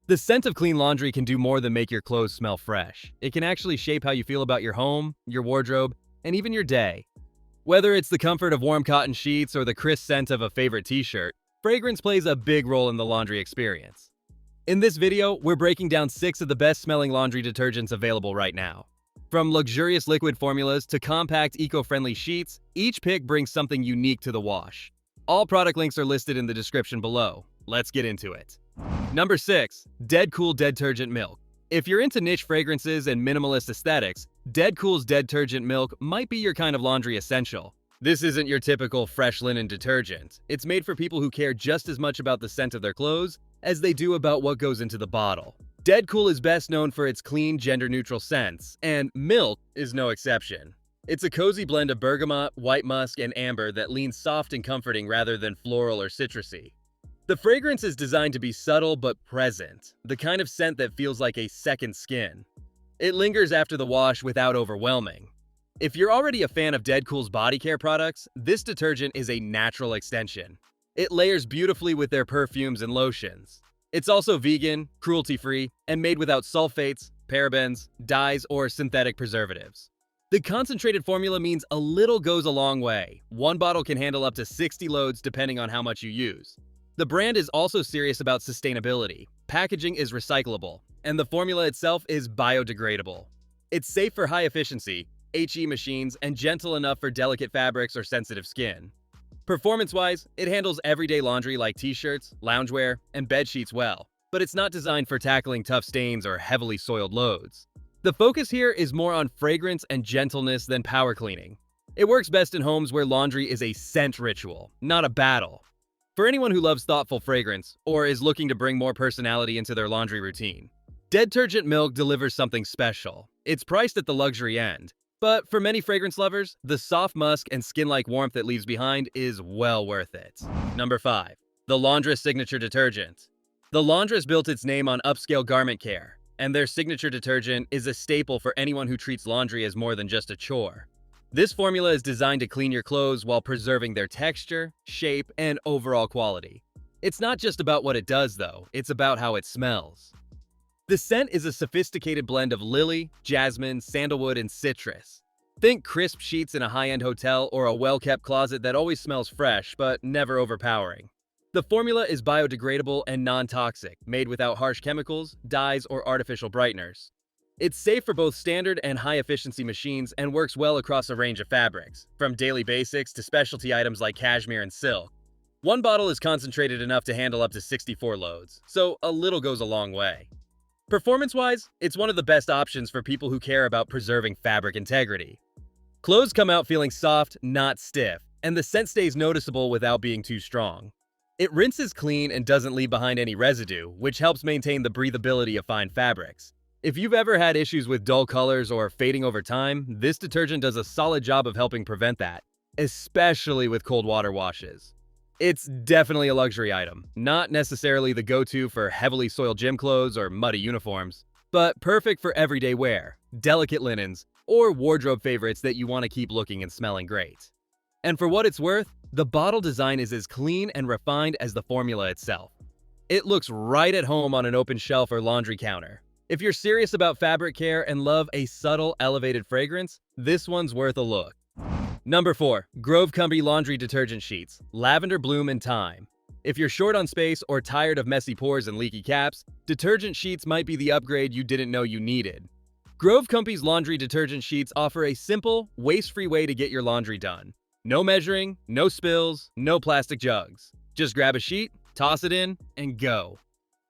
The scent of clean laundry can do more than make your clothes smell fresh. It can actually shape how you feel about your home, your wardrobe, and even your day. Whether it's the comfort of warm cotton sheets or the crisp scent of a favorite t-shirt, fragrance plays a big role in the laundry experience. In this video, we're breaking down 6 of the best smelling laundry detergents available right now. From luxurious liquid formulas to compact eco-friendly sheets, each pick brings something unique to the wash. All product links are listed in the description below. Let's get into it. Number 6. Dedcool Dedtergent Milk. If you're into niche fragrances and minimalist aesthetics, Dedcool's Dedtergent Milk might be your kind of laundry essential. This isn't your typical fresh linen detergent. It's made for people who care just as much about the scent of their clothes as they do about what goes into the bottle. Dedcool is best known for its clean, gender-neutral scents, and milk is no exception. It's a cozy blend of bergamot, white musk, and amber that leans soft and comforting rather than floral or citrusy. The fragrance is designed to be subtle but present, the kind of scent that feels like a second skin. It lingers after the wash without overwhelming. If you're already a fan of Dedcool's body care products, this detergent is a natural extension. It layers beautifully with their perfumes and lotions. It's also vegan, cruelty-free, and made without sulfates, parabens, dyes, or synthetic preservatives. The concentrated formula means a little goes a long way. One bottle can handle up to 60 loads depending on how much you use. The brand is also serious about sustainability. Packaging is recyclable, and the formula itself is biodegradable. It's safe for high-efficiency, HE machines, and gentle enough for delicate fabrics or sensitive skin. Performance-wise, it handles everyday laundry like t-shirts, loungewear, and bed sheets well, but it's not designed for tackling tough stains or heavily soiled loads. The focus here is more on fragrance and gentleness than power cleaning. It works best in homes where laundry is a scent ritual, not a battle. For anyone who loves thoughtful fragrance or is looking to bring more personality into their laundry routine, Dedtergent Milk delivers something special. It's priced at the luxury end, but for many fragrance lovers, the soft musk and skin-like warmth it leaves behind is well worth it. Number 5. The Laundress Signature Detergent. The Laundress built its name on upscale garment care, and their signature detergent is a staple for anyone who treats laundry as more than just a chore. This formula is designed to clean your clothes while preserving their texture, shape, and overall quality. It's not just about what it does, though. It's about how it smells. The scent is a sophisticated blend of lily, jasmine, sandalwood, and citrus. Think crisp sheets in a high-end hotel or a well-kept closet that always smells fresh but never overpowering. The formula is biodegradable and non-toxic, made without harsh chemicals, dyes, or artificial brighteners. It's safe for both standard and high-efficiency machines and works well across a range of fabrics, from daily basics to specialty items like cashmere and silk. One bottle is concentrated enough to handle up to 64 loads, so a little goes a long way. Performance-wise, it's one of the best options for people who care about preserving fabric integrity. Clothes come out feeling soft, not stiff, and the scent stays noticeable without being too strong. It rinses clean and doesn't leave behind any residue, which helps maintain the breathability of fine fabrics. If you've ever had issues with dull colors or fading over time, this detergent does a solid job of helping prevent that, especially with cold water washes. It's definitely a luxury item, not necessarily the go-to for heavily soiled gym clothes or muddy uniforms, but perfect for everyday wear, delicate linens, or wardrobe favorites that you want to keep looking and smelling great. And for what it's worth, the bottle design is as clean and refined as the formula itself. It looks right at home on an open shelf or laundry counter. If you're serious about fabric care and love a subtle, elevated fragrance, this one's worth a look. Number 4. Grove Combi Laundry Detergent Sheets, Lavender Bloom and Thyme. If you're short on space or tired of messy pores and leaky caps, detergent sheets might be the upgrade you didn't know you needed. Grove Combi's laundry detergent sheets offer a simple, waste-free way to get your laundry done. No measuring, no spills, no plastic jugs. Just grab a sheet, toss it in, and go.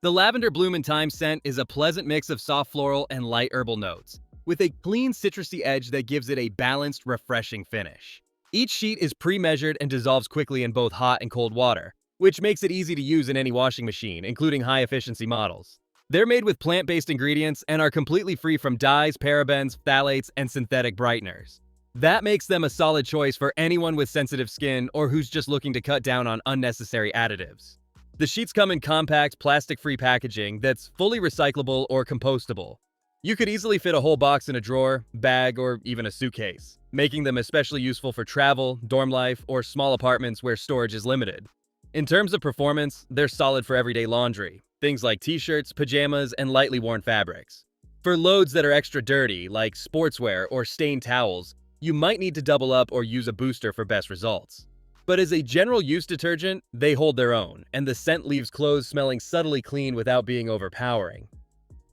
The Lavender Bloom and Thyme scent is a pleasant mix of soft floral and light herbal notes, with a clean citrusy edge that gives it a balanced, refreshing finish. Each sheet is pre-measured and dissolves quickly in both hot and cold water, which makes it easy to use in any washing machine, including high-efficiency models. They're made with plant-based ingredients and are completely free from dyes, parabens, phthalates, and synthetic brighteners. That makes them a solid choice for anyone with sensitive skin or who's just looking to cut down on unnecessary additives. The sheets come in compact, plastic-free packaging that's fully recyclable or compostable. You could easily fit a whole box in a drawer, bag, or even a suitcase, making them especially useful for travel, dorm life, or small apartments where storage is limited. In terms of performance, they're solid for everyday laundry. things like t-shirts, pajamas, and lightly worn fabrics. For loads that are extra dirty, like sportswear or stained towels, you might need to double up or use a booster for best results. But as a general use detergent, they hold their own, and the scent leaves clothes smelling subtly clean without being overpowering.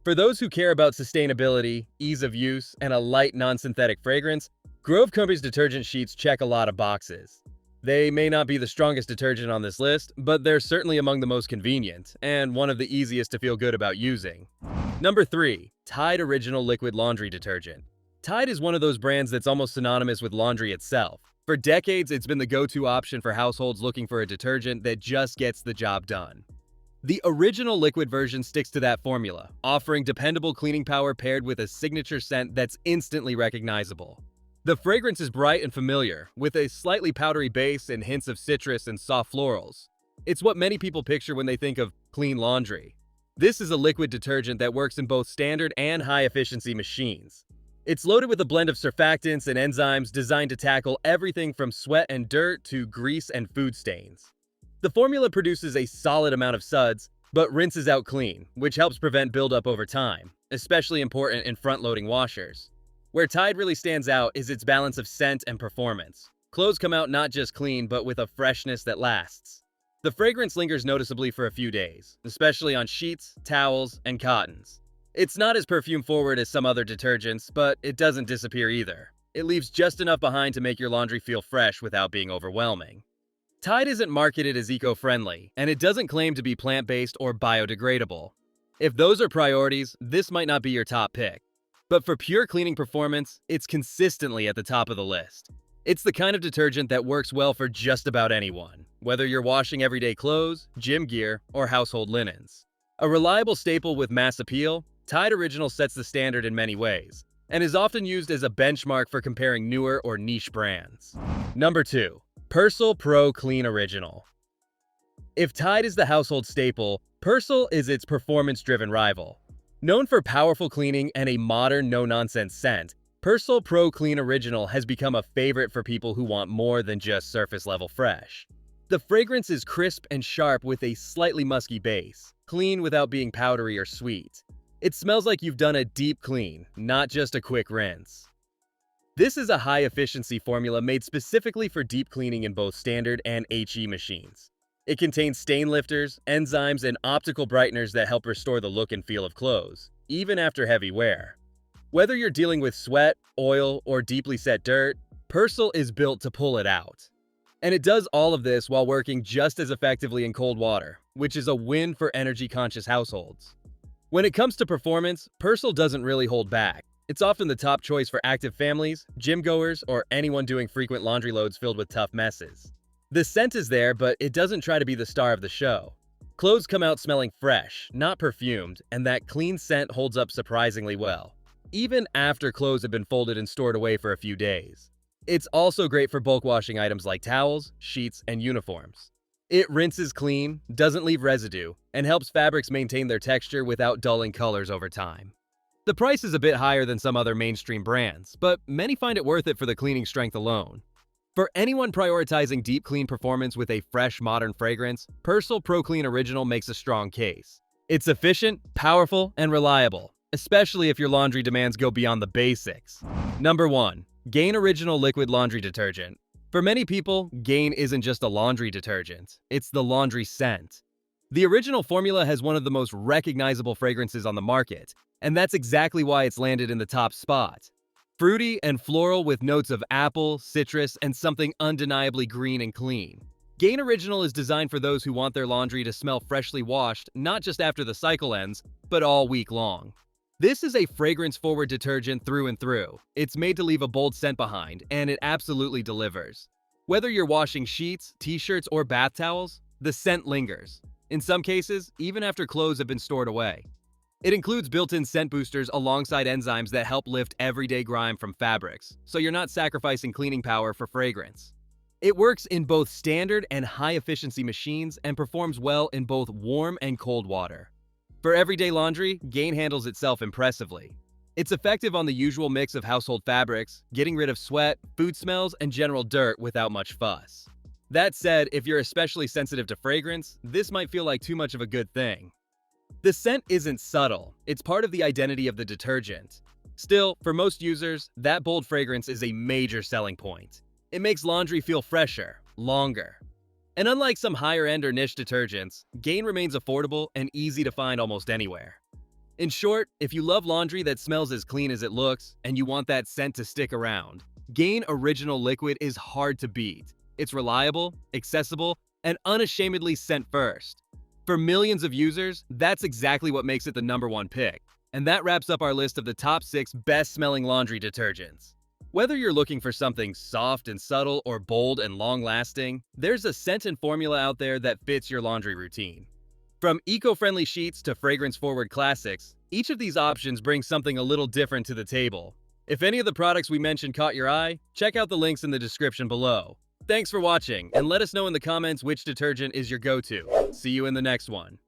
For those who care about sustainability, ease of use, and a light non-synthetic fragrance, Grove Company's detergent sheets check a lot of boxes. They may not be the strongest detergent on this list, but they're certainly among the most convenient, and one of the easiest to feel good about using. Number 3. Tide Original Liquid Laundry Detergent. Tide is one of those brands that's almost synonymous with laundry itself. For decades, it's been the go-to option for households looking for a detergent that just gets the job done. The original liquid version sticks to that formula, offering dependable cleaning power paired with a signature scent that's instantly recognizable. The fragrance is bright and familiar, with a slightly powdery base and hints of citrus and soft florals. It's what many people picture when they think of clean laundry. This is a liquid detergent that works in both standard and high-efficiency machines. It's loaded with a blend of surfactants and enzymes designed to tackle everything from sweat and dirt to grease and food stains. The formula produces a solid amount of suds, but rinses out clean, which helps prevent buildup over time, especially important in front-loading washers. Where Tide really stands out is its balance of scent and performance. Clothes come out not just clean, but with a freshness that lasts. The fragrance lingers noticeably for a few days, especially on sheets, towels, and cottons. It's not as perfume-forward as some other detergents, but it doesn't disappear either. It leaves just enough behind to make your laundry feel fresh without being overwhelming. Tide isn't marketed as eco-friendly, and it doesn't claim to be plant-based or biodegradable. If those are priorities, this might not be your top pick. But for pure cleaning performance, it's consistently at the top of the list. It's the kind of detergent that works well for just about anyone, whether you're washing everyday clothes, gym gear, or household linens. A reliable staple with mass appeal, Tide Original sets the standard in many ways, and is often used as a benchmark for comparing newer or niche brands. Number 2. Persil ProClean Original. If Tide is the household staple, Persil is its performance-driven rival. Known for powerful cleaning and a modern, no-nonsense scent, Persil ProClean Original has become a favorite for people who want more than just surface-level fresh. The fragrance is crisp and sharp with a slightly musky base, clean without being powdery or sweet. It smells like you've done a deep clean, not just a quick rinse. This is a high-efficiency formula made specifically for deep cleaning in both standard and HE machines. It contains stain lifters, enzymes, and optical brighteners that help restore the look and feel of clothes, even after heavy wear. Whether you're dealing with sweat, oil, or deeply set dirt, Persil is built to pull it out. And it does all of this while working just as effectively in cold water, which is a win for energy-conscious households. When it comes to performance, Persil doesn't really hold back. It's often the top choice for active families, gym goers, or anyone doing frequent laundry loads filled with tough messes. The scent is there, but it doesn't try to be the star of the show. Clothes come out smelling fresh, not perfumed, and that clean scent holds up surprisingly well, even after clothes have been folded and stored away for a few days. It's also great for bulk washing items like towels, sheets, and uniforms. It rinses clean, doesn't leave residue, and helps fabrics maintain their texture without dulling colors over time. The price is a bit higher than some other mainstream brands, but many find it worth it for the cleaning strength alone. For anyone prioritizing deep clean performance with a fresh, modern fragrance, Persil ProClean Original makes a strong case. It's efficient, powerful, and reliable, especially if your laundry demands go beyond the basics. Number 1. Gain Original Liquid Laundry Detergent. For many people, Gain isn't just a laundry detergent, it's the laundry scent. The original formula has one of the most recognizable fragrances on the market, and that's exactly why it's landed in the top spot. Fruity and floral with notes of apple, citrus, and something undeniably green and clean. Gain Original is designed for those who want their laundry to smell freshly washed, not just after the cycle ends, but all week long. This is a fragrance-forward detergent through and through. It's made to leave a bold scent behind, and it absolutely delivers. Whether you're washing sheets, t-shirts, or bath towels, the scent lingers. In some cases, even after clothes have been stored away. It includes built-in scent boosters alongside enzymes that help lift everyday grime from fabrics, so you're not sacrificing cleaning power for fragrance. It works in both standard and high-efficiency machines and performs well in both warm and cold water. For everyday laundry, Gain handles itself impressively. It's effective on the usual mix of household fabrics, getting rid of sweat, food smells, and general dirt without much fuss. That said, if you're especially sensitive to fragrance, this might feel like too much of a good thing. The scent isn't subtle, it's part of the identity of the detergent. Still, for most users, that bold fragrance is a major selling point. It makes laundry feel fresher, longer. And unlike some higher-end or niche detergents, Gain remains affordable and easy to find almost anywhere. In short, if you love laundry that smells as clean as it looks, and you want that scent to stick around, Gain Original Liquid is hard to beat. It's reliable, accessible, and unashamedly scent first. For millions of users, that's exactly what makes it the #1 pick. And that wraps up our list of the top 6 best-smelling laundry detergents. Whether you're looking for something soft and subtle or bold and long-lasting, there's a scent and formula out there that fits your laundry routine. From eco-friendly sheets to fragrance-forward classics, each of these options brings something a little different to the table. If any of the products we mentioned caught your eye, check out the links in the description below. Thanks for watching, and let us know in the comments which detergent is your go-to. See you in the next one.